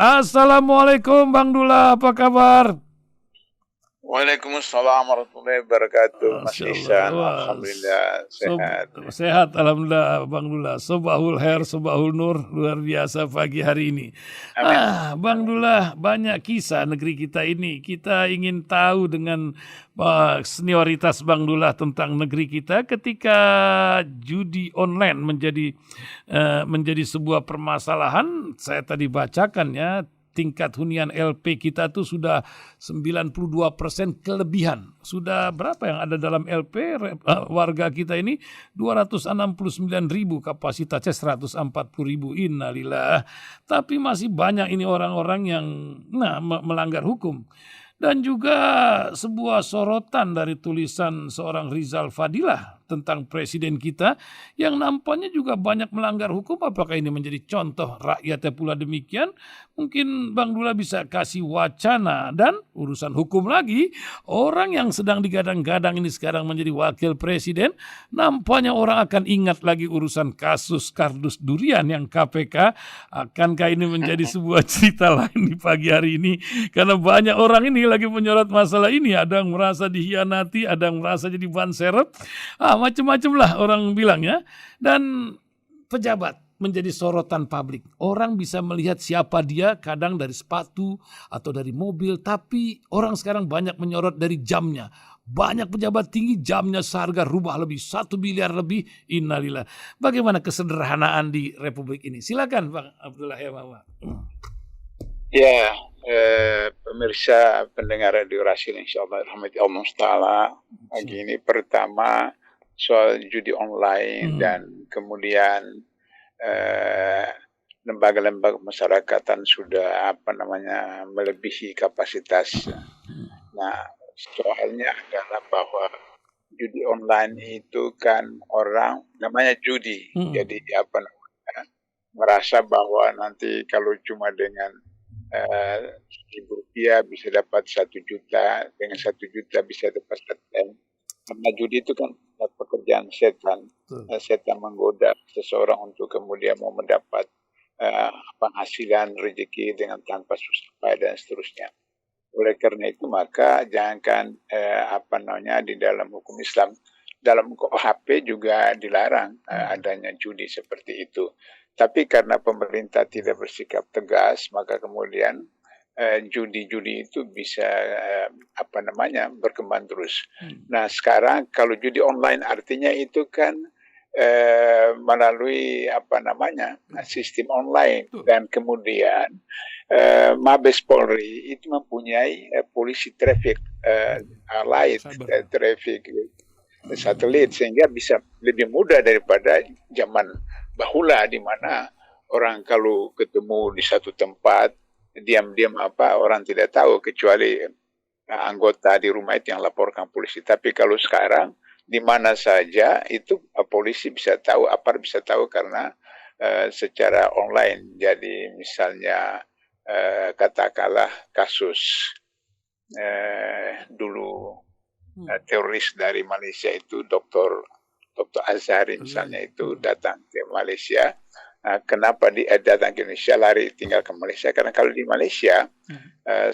Assalamualaikum Bang Dullah, apa kabar? Waalaikumsalam warahmatullahi wabarakatuh, Mas Masya Allah, Ihsan. Alhamdulillah sehat. sehat Alhamdulillah Bang Dullah. Sobahul Her, Sobahul Nur, luar biasa pagi hari ini. Amin. Bang Amin. Dullah, banyak kisah negeri kita ini. Kita ingin tahu dengan senioritas Bang Dullah tentang negeri kita ketika judi online menjadi sebuah permasalahan. Saya tadi bacakan ya, tingkat hunian LP kita tuh sudah 92% kelebihan. Sudah berapa yang ada dalam LP warga kita ini? 269.000, kapasitasnya 140.000. Innalillah. Tapi masih banyak ini orang-orang yang melanggar hukum. Dan juga sebuah sorotan dari tulisan seorang Rizal Fadilah tentang presiden kita yang nampaknya juga banyak melanggar hukum. Apakah ini menjadi contoh rakyatnya pula demikian? Mungkin Bang Dullah bisa kasih wacana. Dan urusan hukum lagi, orang yang sedang digadang-gadang ini sekarang menjadi wakil presiden, nampaknya orang akan ingat lagi urusan kasus kardus durian yang KPK. Akankah ini menjadi sebuah cerita lain di pagi hari ini? Karena banyak orang ini lagi menyorot masalah ini. Ada yang merasa dihianati, ada yang merasa jadi ban serep. Macam-macam lah orang bilang ya. Dan pejabat menjadi sorotan publik. Orang bisa melihat siapa dia kadang dari sepatu atau dari mobil. Tapi orang sekarang banyak menyorot dari jamnya. Banyak pejabat tinggi jamnya seharga rubah lebih 1 miliar lebih. Innalillah. Bagaimana kesederhanaan di Republik ini? Silakan Bang Abdullah ya Mama. Ya, pemirsa pendengar Radio Rasil, insyaallah rahmati Allah Ta'ala. Pagi ini pertama soal judi online dan kemudian lembaga-lembaga masyarakatan sudah melebihi kapasitas. Nah, soalnya adalah bahwa judi online itu kan orang namanya judi. Jadi merasa bahwa nanti kalau cuma dengan Rp1.000 bisa dapat 1 juta, dengan 1 juta bisa dapat 1 M. Karena judi itu kan pekerjaan setan. Setan menggoda seseorang untuk kemudian mau mendapat penghasilan rezeki dengan tanpa susah payah dan seterusnya. Oleh karena itu maka jangankan di dalam hukum Islam, dalam KUHP juga dilarang adanya judi seperti itu. Tapi karena pemerintah tidak bersikap tegas, maka kemudian judi-judi itu bisa berkembang terus. Nah, sekarang kalau judi online artinya itu kan melalui sistem online, dan kemudian Mabes Polri itu mempunyai polisi traffic light, traffic satelit, sehingga bisa lebih mudah daripada zaman bahula di mana orang kalau ketemu di satu tempat diam-diam orang tidak tahu kecuali anggota di rumah itu yang laporkan polisi. Tapi kalau sekarang di mana saja itu polisi bisa tahu, aparat bisa tahu karena secara online. Jadi misalnya katakanlah kasus dulu teroris dari Malaysia itu Dr. Azhari misalnya itu datang ke Malaysia. Kenapa dia datang ke Indonesia, lari tinggal ke Malaysia? Karena kalau di Malaysia,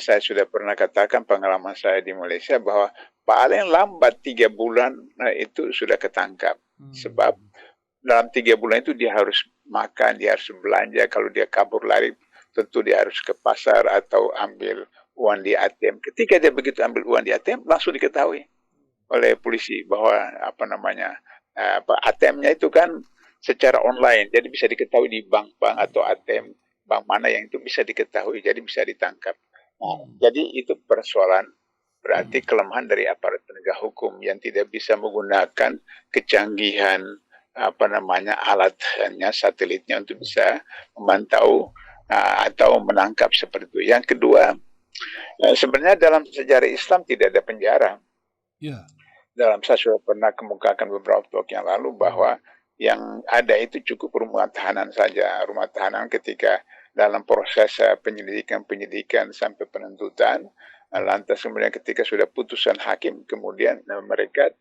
saya sudah pernah katakan pengalaman saya di Malaysia bahwa paling lambat 3 bulan itu sudah ketangkap. Sebab dalam 3 bulan itu dia harus makan, dia harus belanja. Kalau dia kabur lari, tentu dia harus ke pasar atau ambil uang di ATM. Ketika dia begitu ambil uang di ATM, langsung diketahui oleh polisi bahwa ATM-nya itu kan secara online, jadi bisa diketahui di bank-bank atau ATM bank mana yang itu bisa diketahui, jadi bisa ditangkap. Jadi itu persoalan, berarti kelemahan dari aparat penegak hukum yang tidak bisa menggunakan kecanggihan alatnya, satelitnya untuk bisa memantau atau menangkap seperti itu. Yang kedua, sebenarnya dalam sejarah Islam tidak ada penjara. Dalam saya sudah pernah kemukakan beberapa waktu yang lalu bahwa yang ada itu cukup rumah tahanan saja. Rumah tahanan ketika dalam proses penyidikan sampai penuntutan, lantas kemudian ketika sudah putusan hakim, kemudian mereka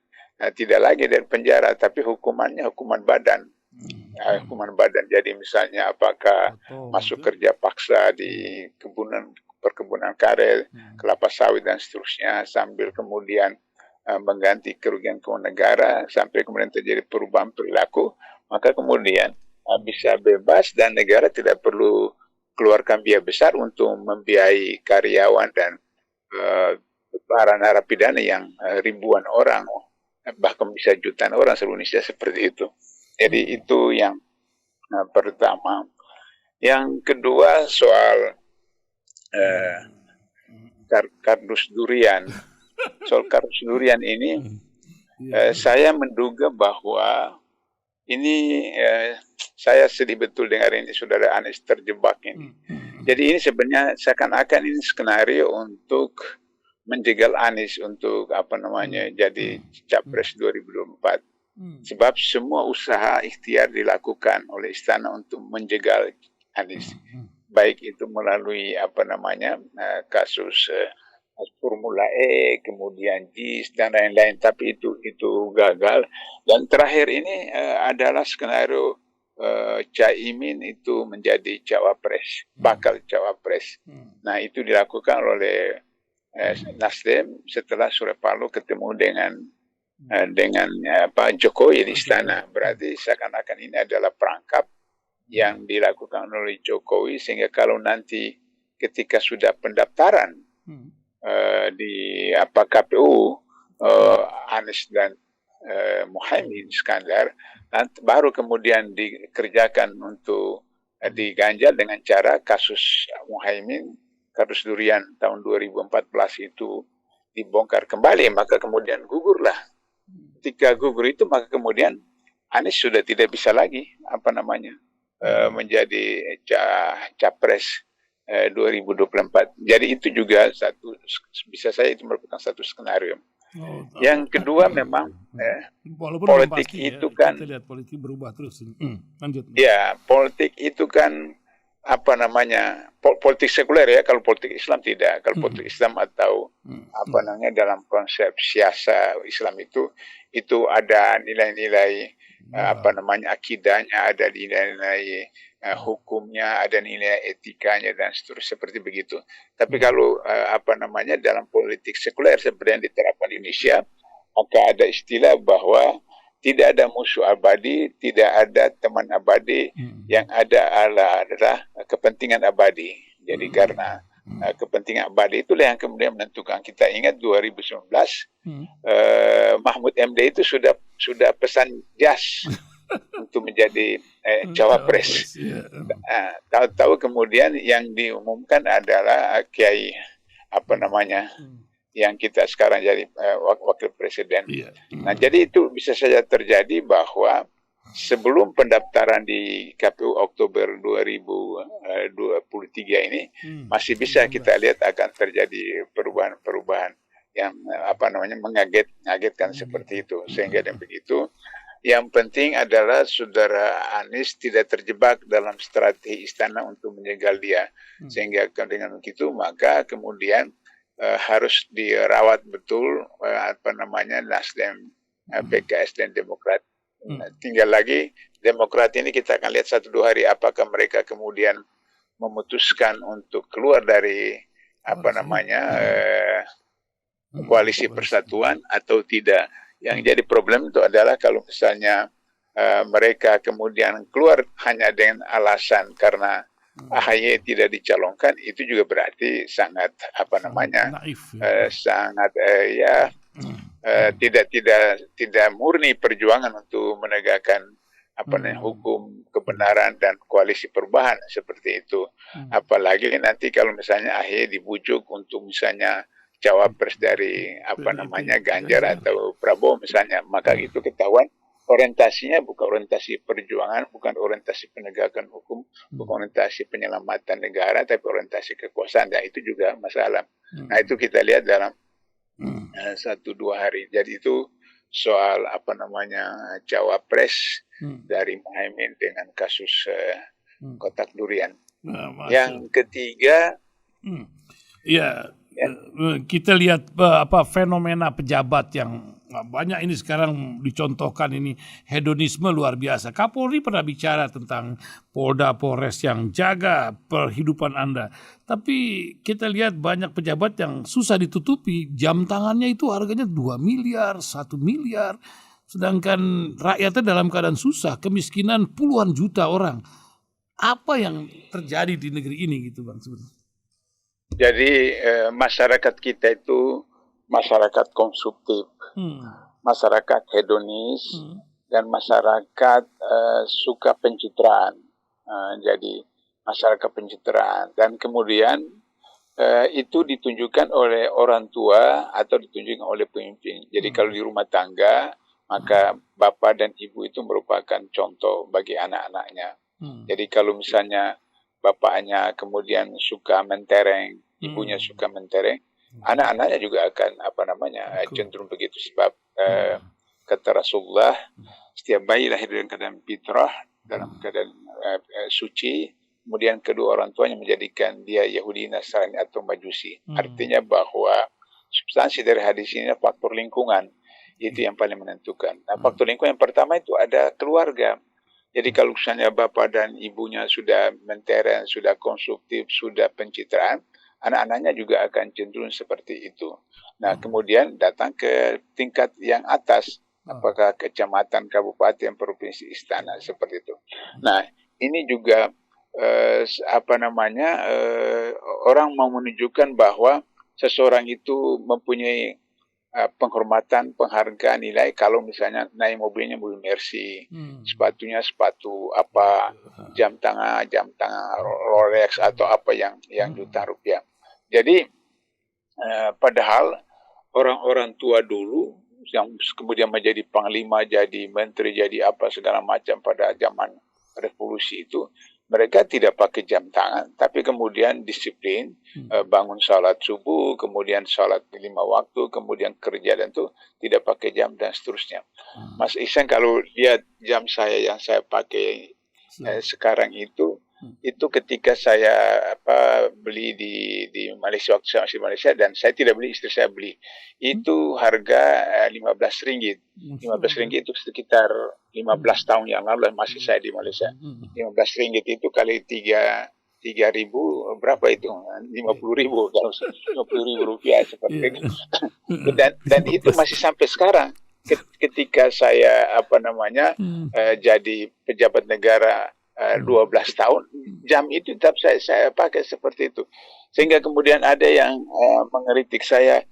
tidak lagi dari penjara, tapi hukumannya hukuman badan. hukuman badan. Jadi misalnya apakah masuk kerja paksa di perkebunan karet, kelapa sawit dan seterusnya, sambil kemudian mengganti kerugian keuangan negara sampai kemudian terjadi perubahan perilaku, maka kemudian bisa bebas dan negara tidak perlu keluarkan biaya besar untuk membiayai karyawan dan para narapidana yang ribuan orang, bahkan bisa jutaan orang seluruh Indonesia seperti itu. Jadi itu yang pertama. Yang kedua soal kardus durian. Soal kardus durian ini, saya menduga bahwa ini saya sedih betul dengar ini Saudara Anies terjebak ini. Jadi ini sebenarnya seakan-akan ini skenario untuk menjegal Anies untuk jadi capres 2024. Sebab semua usaha ikhtiar dilakukan oleh istana untuk menjegal Anies. Baik itu melalui kasus Formula E, kemudian JIS dan lain-lain, tapi itu gagal. Dan terakhir ini adalah skenario Caimin itu menjadi cawapres, bakal cawapres. Nah, itu dilakukan oleh Nasdem setelah Surya Paloh ketemu dengan Jokowi di istana. Berarti seakan-akan ini adalah perangkap yang dilakukan oleh Jokowi, sehingga kalau nanti ketika sudah pendaftaran di KPU Anies dan Muhaimin Iskandar, baru kemudian dikerjakan untuk diganjal dengan cara kasus Muhaimin, kardus durian tahun 2014 itu dibongkar kembali, maka kemudian gugurlah. Ketika gugur itu, maka kemudian Anies sudah tidak bisa lagi menjadi capres 2024. Jadi itu juga bisa saya itu merupakan satu skenario. Yang kedua memang politik itu kan kita lihat politik berubah terus. Lanjut. Ya, politik itu kan politik sekuler ya, kalau politik Islam tidak. Kalau politik Islam atau dalam konsep siasa Islam itu ada nilai-nilai akidahnya, ada nilai-nilai hukumnya, ada nilai etikanya dan seterusnya seperti begitu. Tapi kalau dalam politik sekuler seperti yang diterapkan di Indonesia, maka ada istilah bahwa tidak ada musuh abadi, tidak ada teman abadi, yang ada adalah kepentingan abadi. Jadi karena kepentingan abadi itulah yang kemudian menentukan. Kita ingat 2019 Mahfud MD itu sudah pesan jas untuk menjadi cawapres. Tahu-tahu kemudian yang diumumkan adalah Kiai yang kita sekarang jadi wakil presiden. Nah, jadi itu bisa saja terjadi bahwa sebelum pendaftaran di KPU Oktober 2023 ini masih bisa kita lihat akan terjadi perubahan-perubahan yang mengagetkan seperti itu. Sehingga dengan begitu, yang penting adalah Saudara Anies tidak terjebak dalam strategi istana untuk menjegal dia. Sehingga dengan begitu maka kemudian harus dirawat betul Nasdem, PKS dan Demokrat. Tinggal lagi Demokrat ini kita akan lihat 1-2 hari apakah mereka kemudian memutuskan untuk keluar dari koalisi persatuan atau tidak. Yang jadi problem itu adalah kalau misalnya mereka kemudian keluar hanya dengan alasan karena AHY tidak dicalonkan, itu juga berarti sangat naif, sangat tidak murni perjuangan untuk menegakkan hukum, kebenaran dan koalisi perubahan seperti itu. Apalagi nanti kalau misalnya AHY dibujuk untuk misalnya cawapres dari Ganjar atau Prabowo misalnya, maka itu ketahuan orientasinya bukan orientasi perjuangan, bukan orientasi penegakan hukum, bukan orientasi penyelamatan negara, tapi orientasi kekuasaan. Dan itu juga masalah. Nah, itu kita lihat dalam 1-2 hari. Jadi itu soal cawapres dari Muhaimin dengan kasus kotak durian. Yang ketiga, kita lihat fenomena pejabat yang banyak ini sekarang dicontohkan ini hedonisme luar biasa. Kapolri pernah bicara tentang Polda Polres yang jaga perhidupan Anda. Tapi kita lihat banyak pejabat yang susah ditutupi. Jam tangannya itu harganya 2 miliar, 1 miliar. Sedangkan rakyatnya dalam keadaan susah, kemiskinan puluhan juta orang. Apa yang terjadi di negeri ini gitu Bang sebenarnya? Jadi masyarakat kita itu masyarakat konsumtif, masyarakat hedonis, dan masyarakat suka pencitraan. Jadi masyarakat pencitraan, dan kemudian itu ditunjukkan oleh orang tua atau ditunjukkan oleh pemimpin. Jadi kalau di rumah tangga, maka bapak dan ibu itu merupakan contoh bagi anak-anaknya. Jadi kalau misalnya bapaknya kemudian suka mentereng, ibunya suka mentereng, anak-anaknya juga akan cenderung begitu, sebab kata Rasulullah, setiap bayi lahir dalam keadaan fitrah, dalam keadaan suci, kemudian kedua orang tuanya menjadikan dia Yahudi, Nasrani atau Majusi. Artinya bahwa substansi dari hadis ini faktor lingkungan, itu yang paling menentukan. Nah, faktor lingkungan yang pertama itu ada keluarga. Jadi kalau misalnya bapak dan ibunya sudah mentereng, sudah konsumtif, sudah pencitraan, anak-anaknya juga akan cenderung seperti itu. Nah, kemudian datang ke tingkat yang atas, apakah kecamatan, kabupaten, provinsi, istana, seperti itu. Nah, ini juga orang mau menunjukkan bahwa seseorang itu mempunyai penghormatan, penghargaan, nilai kalau misalnya naik mobilnya mobil Mercy, sepatunya sepatu apa, jam tangan Rolex atau apa yang juta rupiah. Jadi padahal orang-orang tua dulu yang kemudian menjadi panglima, jadi menteri, jadi apa segala macam pada zaman revolusi itu, mereka tidak pakai jam tangan, tapi kemudian disiplin, bangun salat subuh, kemudian salat 5 waktu, kemudian kerja, dan itu tidak pakai jam dan seterusnya. Mas Ihsan kalau lihat jam saya yang saya pakai sekarang itu ketika saya beli di Malaysia, waktu saya masih di Malaysia, dan saya tidak beli, istri saya beli. Itu harga 15 ringgit. 15 ringgit itu sekitar 15 tahun yang lalu masih saya di Malaysia. 15 ringgit itu kali 3 ribu, berapa itu? 50.000, kalau 50.000 rupiah seperti itu. Dan itu masih sampai sekarang. Ketika saya jadi pejabat negara 12 tahun, jam itu tetap saya pakai seperti itu. Sehingga kemudian ada yang mengeritik saya,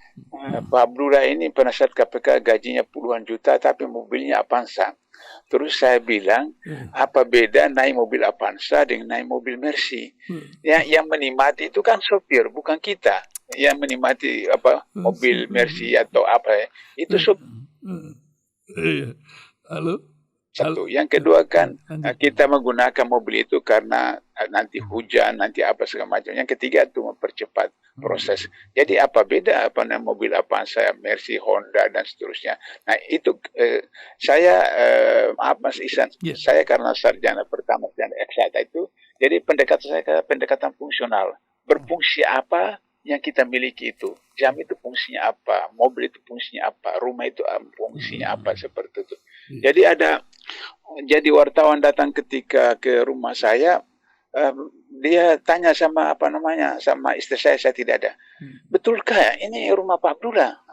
Pak Abdullah ini penasihat KPK gajinya puluhan juta tapi mobilnya Avanza. Terus saya bilang, apa beda naik mobil Avanza dengan naik mobil Mercy? Yang menikmati itu kan sopir, bukan kita. Yang menikmati mobil Mercy atau apa itu sopir. Halo? Satu. Yang kedua kan kita menggunakan mobil itu karena nanti hujan, nanti apa segala macam. Yang ketiga itu mempercepat proses. Jadi apa beda mobil Avanza, Mercy, Honda dan seterusnya. Nah itu saya maaf Mas Ihsan, saya karena sarjana pertama dan eksakta itu, jadi pendekatan saya pendekatan fungsional. Berfungsi apa yang kita miliki itu? Jam itu fungsinya apa? Mobil itu fungsinya apa? Rumah itu fungsinya apa? Seperti itu. Jadi wartawan datang ketika ke rumah saya, dia tanya sama sama istri saya tidak ada. Betulkah ini rumah Pak Abdullah?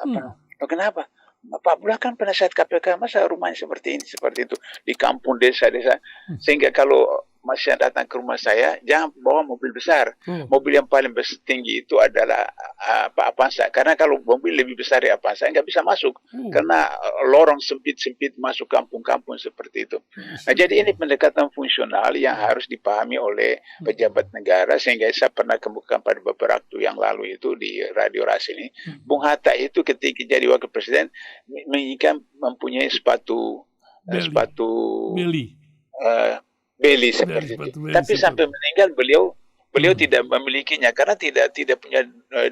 Kenapa? Pak Abdullah kan penasihat KPK, masa rumahnya seperti ini, seperti itu di kampung desa-desa. Sehingga kalau masih datang ke rumah saya, jangan bawa mobil besar. Mobil yang paling tinggi itu adalah Avanza. Karena kalau mobil lebih besar dari Avanza, nggak bisa masuk. Karena lorong sempit-sempit masuk kampung-kampung seperti itu. Nah, jadi ini pendekatan fungsional yang harus dipahami oleh pejabat negara. Sehingga saya pernah kemukakan pada beberapa waktu yang lalu itu di Radio Ras ini. Bung Hatta itu ketika jadi wakil presiden, menginginkan mempunyai sepatu Beli seperti itu. Tapi sampai meninggal beliau Beliau tidak memilikinya karena tidak punya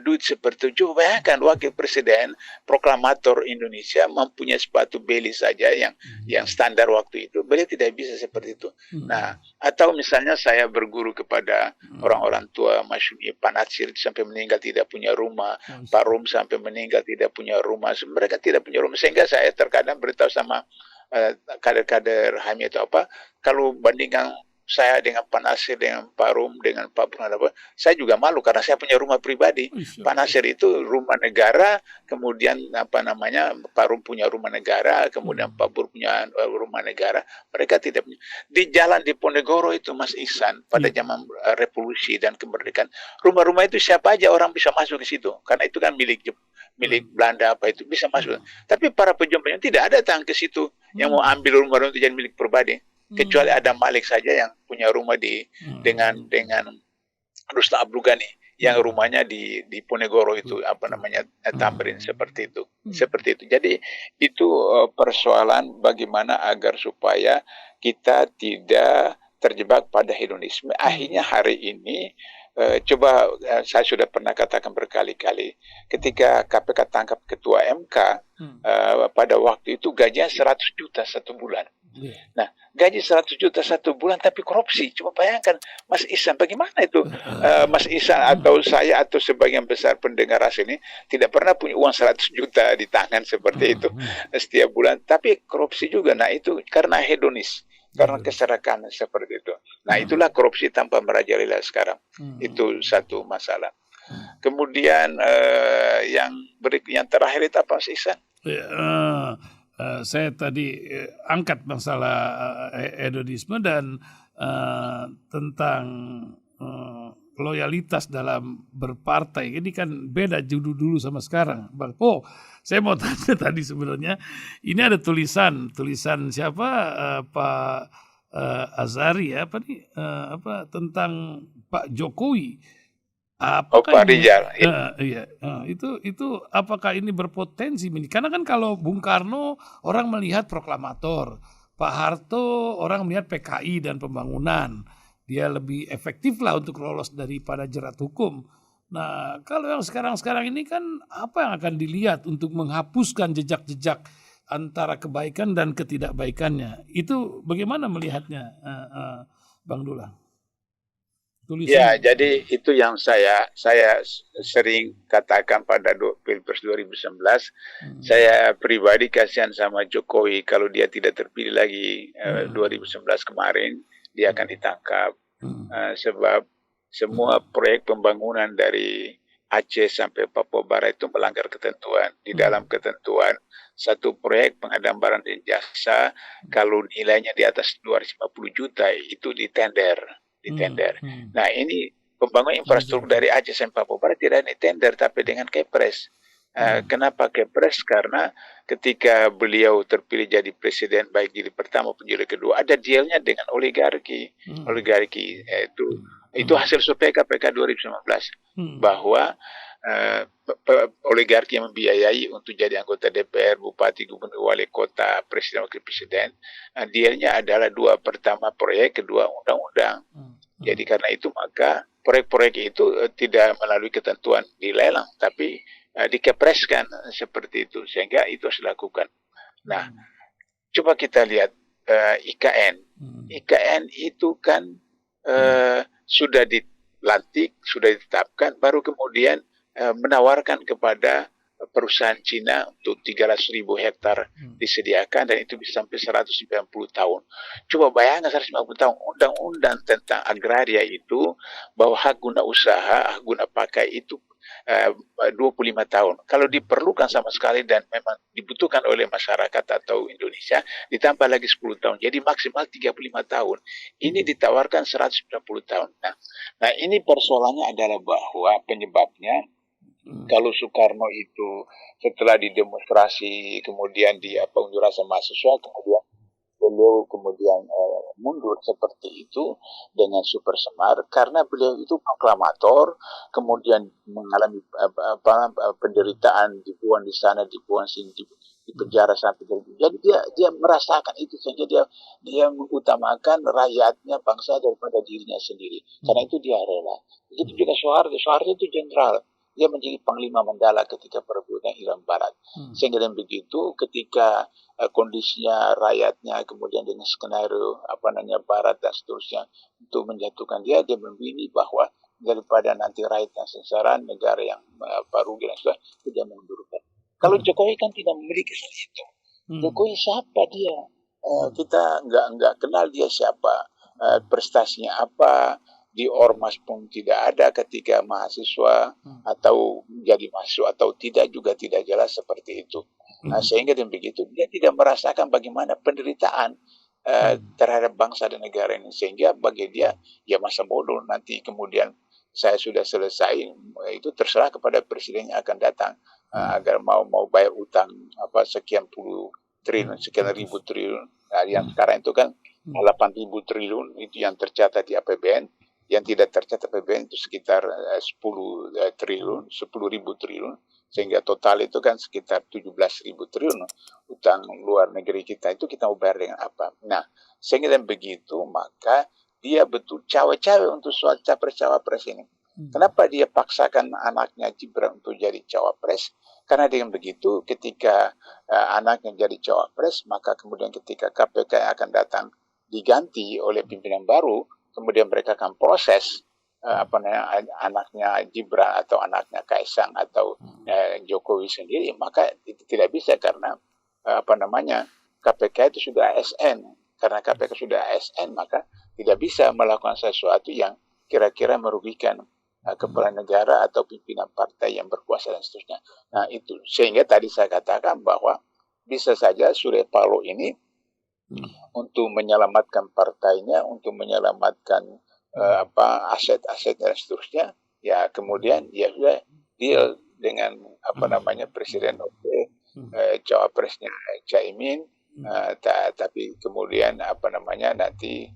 duit seperti itu. Bayangkan wakil presiden proklamator Indonesia mempunyai sepatu beli saja yang standar waktu itu. Beliau tidak bisa seperti itu. Nah, atau misalnya saya berguru kepada orang-orang tua, masyhur Pak Natsir sampai meninggal tidak punya rumah, Pak Rum sampai meninggal tidak punya rumah. Mereka tidak punya rumah sehingga saya terkadang beritahu sama kader-kader HMI atau apa, kalau bandingkan saya dengan Pak Nasir, dengan Pak Rum, dengan Pak Purnawirawan, saya juga malu karena saya punya rumah pribadi. Pak Nasir itu rumah negara, kemudian Pak Rum punya rumah negara, kemudian Pak Pur punya rumah negara. Mereka tidak punya. Di jalan di Ponegoro itu, Mas Ihsan, pada zaman revolusi dan kemerdekaan, rumah-rumah itu siapa aja orang bisa masuk ke situ, karena itu kan milik Belanda apa itu bisa masuk. Tapi para pejuang-pejuang tidak ada datang ke situ yang mau ambil rumah-rumah itu jadi milik pribadi. Kecuali ada Malik saja yang punya rumah dengan Rustam Abdul Ghani yang rumahnya di Ponegoro itu Tamrin seperti itu. Jadi itu persoalan bagaimana agar supaya kita tidak terjebak pada hedonisme. Akhirnya hari ini saya sudah pernah katakan berkali-kali, ketika KPK tangkap ketua MK, pada waktu itu gajinya 100 juta satu bulan. Nah, gaji 100 juta satu bulan tapi korupsi. Coba bayangkan, Mas Ihsan, bagaimana itu? Mas Ihsan atau saya atau sebagian besar pendengar ini tidak pernah punya uang 100 juta di tangan seperti itu setiap bulan. Tapi korupsi juga. Nah, itu karena hedonis, karena keserakan seperti itu. Nah, itulah korupsi tanpa merajalela sekarang. Itu satu masalah. Kemudian yang terakhir itu apa, Mas Ihsan? Saya tadi angkat masalah hedonisme dan tentang loyalitas dalam berpartai. Ini kan beda dulu sama sekarang, Bang. Oh, saya mau tanya tadi sebenarnya, ini ada tulisan siapa, Pak Azhari tentang Pak Jokowi. Apakah Pak Rizal? Itu apakah ini berpotensi? Karena kan kalau Bung Karno orang melihat proklamator, Pak Harto orang melihat PKI dan pembangunan, dia lebih efektif lah untuk lolos daripada jerat hukum. Nah, kalau yang sekarang ini kan apa yang akan dilihat untuk menghapuskan jejak-jejak antara kebaikan dan ketidakbaikannya? Itu bagaimana melihatnya, Bang Dullah? Ya, jadi itu yang saya sering katakan pada Pilpres 2019. Saya pribadi kasihan sama Jokowi kalau dia tidak terpilih lagi 2019 kemarin, dia akan ditangkap. Sebab semua proyek pembangunan dari Aceh sampai Papua Barat itu melanggar ketentuan. Di dalam ketentuan, satu proyek pengadaan barang dan jasa kalau nilainya di atas 250 juta itu ditender. Nah, ini pembangunan infrastruktur dari Aceh sampai Papua Barat tidak ditender tapi dengan Kepres. Kenapa Kepres? Karena ketika beliau terpilih jadi presiden baik jilid pertama maupun jilid kedua, ada dealnya dengan oligarki. Itu hasil survei KPK 2019 bahwa oligarki yang membiayai untuk jadi anggota DPR, bupati, gubernur, wali kota, presiden, wakil presiden, dealnya adalah dua: pertama proyek, kedua undang-undang. Jadi karena itu maka proyek-proyek itu tidak melalui ketentuan dilelang, tapi dikepreskan seperti itu, sehingga itu harus dilakukan. Nah, coba kita lihat IKN. IKN itu kan sudah dilantik, sudah ditetapkan, baru kemudian menawarkan kepada perusahaan Cina untuk 300.000 hektar disediakan, dan itu bisa sampai 190 tahun. Coba bayangkan 190 tahun. Undang-undang tentang agraria itu bahwa hak guna usaha, hak guna pakai itu 25 tahun. Kalau diperlukan sama sekali dan memang dibutuhkan oleh masyarakat atau Indonesia, ditambah lagi 10 tahun. Jadi maksimal 35 tahun. Ini ditawarkan 190 tahun. Nah, ini persoalannya adalah bahwa penyebabnya kalau Soekarno itu setelah didemonstrasi, kemudian di unjuk rasa mahasiswa, kemudian beliau mundur seperti itu dengan super semar karena beliau itu proklamator, kemudian mengalami penderitaan, dibuang di sana, dibuang sini, di penjara sampai jadi dia merasakan itu sehingga dia mengutamakan rakyatnya, bangsa daripada dirinya sendiri. Karena itu dia rela. Begitu juga Soeharto itu jenderal. Dia menjadi panglima Mandala ketika perebutan Irian Barat. Sehingga dengan begitu ketika kondisinya rakyatnya kemudian dengan skenario Barat dan seterusnya untuk menjatuhkan dia memilih bahwa daripada nanti rakyat yang sengsara, negara yang rugi dan sebagainya, tidak mengundurkan. Kalau Jokowi kan tidak memiliki hal itu. Jokowi siapa dia? Kita nggak kenal dia siapa, prestasinya apa, di ormas pun tidak ada ketika mahasiswa atau jadi mahasiswa atau tidak juga tidak jelas seperti itu. Sehingga dengan begitu dia tidak merasakan bagaimana penderitaan terhadap bangsa dan negara ini, sehingga bagi dia ya masa bodoh, nanti kemudian saya sudah selesai, itu terserah kepada presiden yang akan datang agar mau bayar utang sekian puluh triliun, sekian ribu triliun. Yang sekarang itu kan 8.000 triliun itu yang tercatat di APBN. Yang tidak tercatat APBN itu sekitar 10 triliun, 10.000 triliun, sehingga total itu kan sekitar 17.000 triliun utang luar negeri kita. Itu kita mau bayar dengan apa? Nah, sehingga dan begitu maka dia betul cawe-cawe untuk soal capres-cawapres ini. Kenapa dia paksakan anaknya Gibran untuk jadi cawapres? Karena dengan begitu ketika anaknya jadi cawapres, maka kemudian ketika KPK yang akan datang diganti oleh pimpinan baru, kemudian mereka akan proses anaknya Gibran atau anaknya Kaisang atau Jokowi sendiri, maka itu tidak bisa karena KPK itu sudah ASN. Karena KPK sudah ASN, maka tidak bisa melakukan sesuatu yang kira-kira merugikan kepala negara atau pimpinan partai yang berkuasa dan seterusnya. Nah itu sehingga tadi saya katakan bahwa bisa saja Surya Paloh ini untuk menyelamatkan partainya, untuk menyelamatkan aset-aset dan seterusnya, ya kemudian ya sudah deal dengan presiden cawapresnya Caimin, tapi kemudian nanti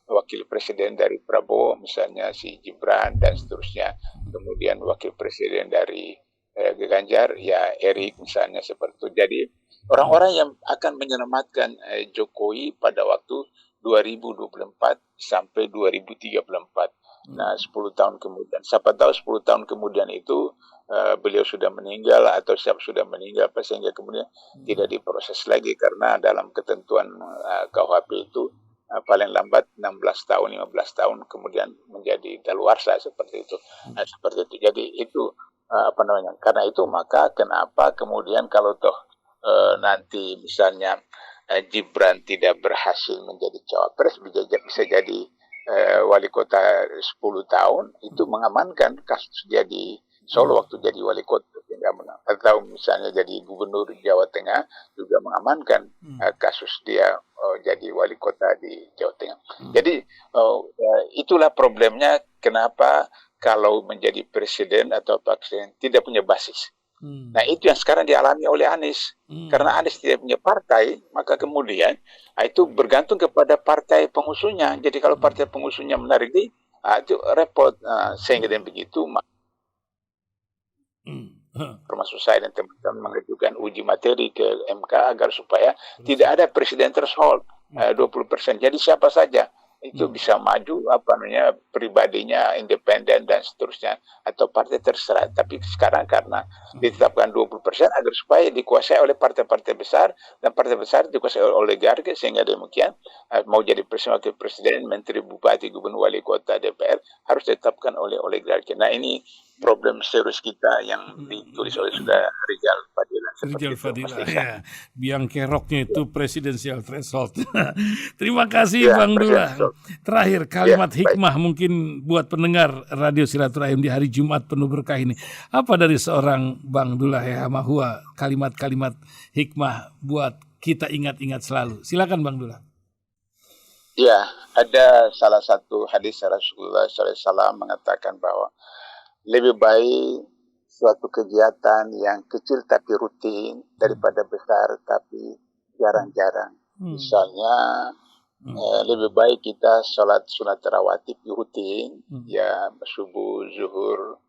wakil presiden dari Prabowo misalnya si Gibran dan seterusnya, kemudian wakil presiden dari Ganjar ya Erik misalnya seperti itu. Jadi orang-orang yang akan menyelamatkan Jokowi pada waktu 2024 sampai 2034. Nah, 10 tahun kemudian. Siapa tahu 10 tahun kemudian itu beliau sudah meninggal atau siapa sudah meninggal, sehingga kemudian tidak diproses lagi karena dalam ketentuan KUHP itu paling lambat 16 tahun, 15 tahun kemudian menjadi daluarsa seperti itu. Seperti itu. Jadi itu karena itu maka kenapa kemudian kalau toh nanti misalnya Gibran tidak berhasil menjadi cawapres, bisa jadi wali kota 10 tahun, itu mengamankan kasus dia di Solo waktu jadi wali kota tidak menang, atau misalnya jadi gubernur Jawa Tengah juga mengamankan kasus dia jadi wali kota di Jawa Tengah. Jadi itulah problemnya kenapa kalau menjadi presiden atau presiden tidak punya basis. Nah itu yang sekarang dialami oleh Anies. Karena Anies tidak punya partai, maka kemudian itu bergantung kepada partai pengusungnya. Jadi kalau partai pengusungnya menarik diri, itu repot. Sehingga dengan begitu termasuk saya dan teman-teman mengajukan uji materi ke MK agar supaya tidak ada presiden threshold 20%. Jadi siapa saja itu bisa maju pribadinya independen dan seterusnya atau partai terserah. Tapi sekarang karena ditetapkan 20% agar supaya dikuasai oleh partai-partai besar dan partai besar dikuasai oleh oligarki, sehingga demikian mau jadi presiden, wakil presiden, menteri, bupati, gubernur, wali kota, DPR harus ditetapkan oleh oligarki. Nah ini problem serius kita yang ditulis oleh saudara Rizal Fadila. Rizal Fadila, ya. Biang keroknya itu presidensial threshold. Terima kasih Bang Dullah. Terakhir kalimat hikmah mungkin buat pendengar Radio Silaturahim di hari Jumat penuh berkah ini. Apa dari seorang Bang Dullah ya Mahua, kalimat-kalimat hikmah buat kita ingat-ingat selalu. Silakan Bang Dullah. Ya, ada salah satu hadis Rasulullah SAW mengatakan bahwa lebih baik suatu kegiatan yang kecil tapi rutin daripada besar tapi jarang-jarang. Misalnya lebih baik kita sholat sunat rawatib rutin, ya subuh, zuhur,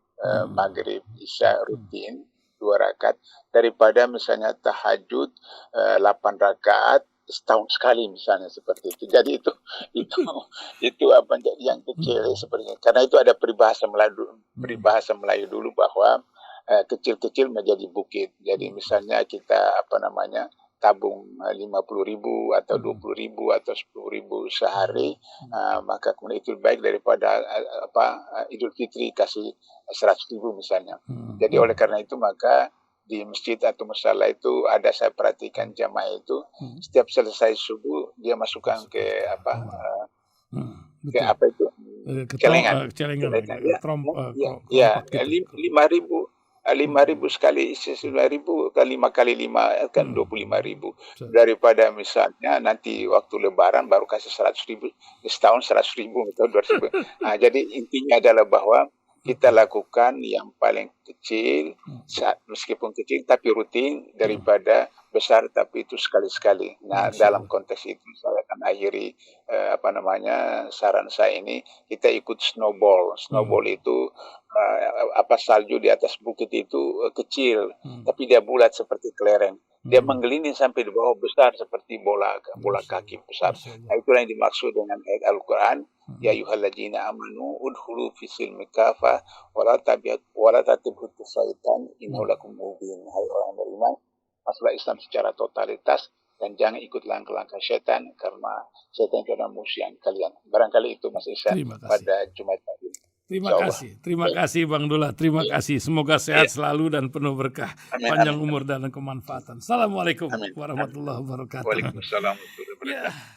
maghrib, isya rutin, 2 rakaat daripada misalnya tahajud 8 rakaat setahun sekali misalnya seperti itu. Jadi itu apa yang kecil seperti itu. Karena itu ada peribahasa Melayu dulu bahwa kecil-kecil menjadi bukit. Jadi misalnya kita tabung 50.000 atau 20.000 atau 10.000 sehari, maka kemudian itu baik daripada Idul Fitri kasih 100.000 misalnya. Jadi oleh karena itu maka di masjid atau musala itu ada, saya perhatikan jamaah itu setiap selesai subuh dia masukkan ke celengan, ya 5.000 sekali 5.000 kan 5 kali 5 kan 25.000 daripada misalnya nanti waktu Lebaran baru kasih 100.000 setahun 100.000 atau 200.000. Jadi intinya adalah bahwa kita lakukan yang paling kecil, meskipun kecil tapi rutin, daripada besar tapi itu sekali-sekali. Nah, dalam konteks itu saya akan akhiri saran saya ini, kita ikut snowball. Snowball itu salju di atas bukit itu kecil, tapi dia bulat seperti kelereng. Dia menggelinding sampai di bawah besar seperti bola kaki besar. Nah, itulah yang dimaksud dengan ayat Al-Quran. Ya ayyuhalladzina amanu udkhulu fis silmi kafah wala tattabi'u syaitan innahu lakum mubin. Hai orang beriman, masuklah Islam secara totalitas dan jangan ikut langkah-langkah setan, karena setan itu adalah musuh yang kalian. Barangkali itu Mas Ihsan pada Jumat tadi. Terima kasih Bang Dullah, terima kasih. Semoga sehat selalu dan penuh berkah, panjang umur dan kemanfaatan. Assalamualaikum warahmatullahi wabarakatuh. Waalaikumsalam warahmatullahi wabarakatuh.